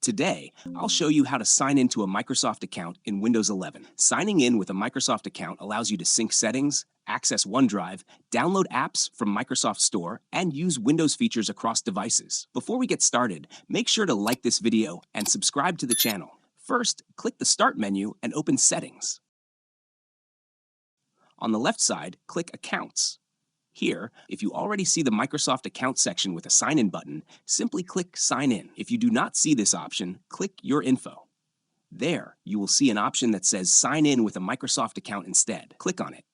Today, I'll show you how to sign into a Microsoft account in Windows 11. Signing in with a Microsoft account allows you to sync settings, access OneDrive, download apps from Microsoft Store, and use Windows features across devices. Before we get started, make sure to like this video and subscribe to the channel. First, click the Start menu and open Settings. On the left side, click Accounts. Here, if you already see the Microsoft Account section with a Sign In button, simply click Sign In. If you do not see this option, click Your Info. There, you will see an option that says Sign In with a Microsoft account instead. Click on it.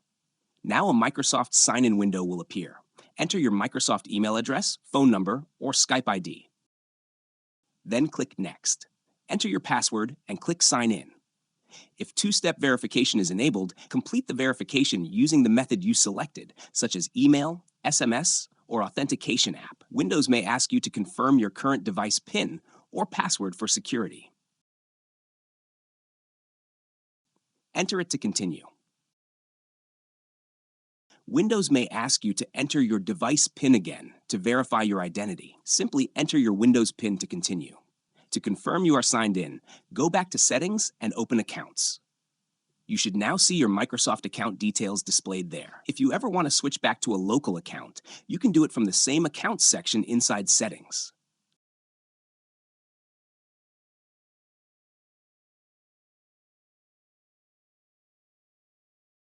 Now a Microsoft Sign In window will appear. Enter your Microsoft email address, phone number, or Skype ID. Then click Next. Enter your password and click Sign In. If two-step verification is enabled, complete the verification using the method you selected, such as email, SMS, or authentication app. Windows may ask you to confirm your current device PIN or password for security. Enter it to continue. Windows may ask you to enter your device PIN again to verify your identity. Simply enter your Windows PIN to continue. To confirm you are signed in, go back to Settings and open Accounts. You should now see your Microsoft account details displayed there. If you ever want to switch back to a local account, you can do it from the same Accounts section inside Settings.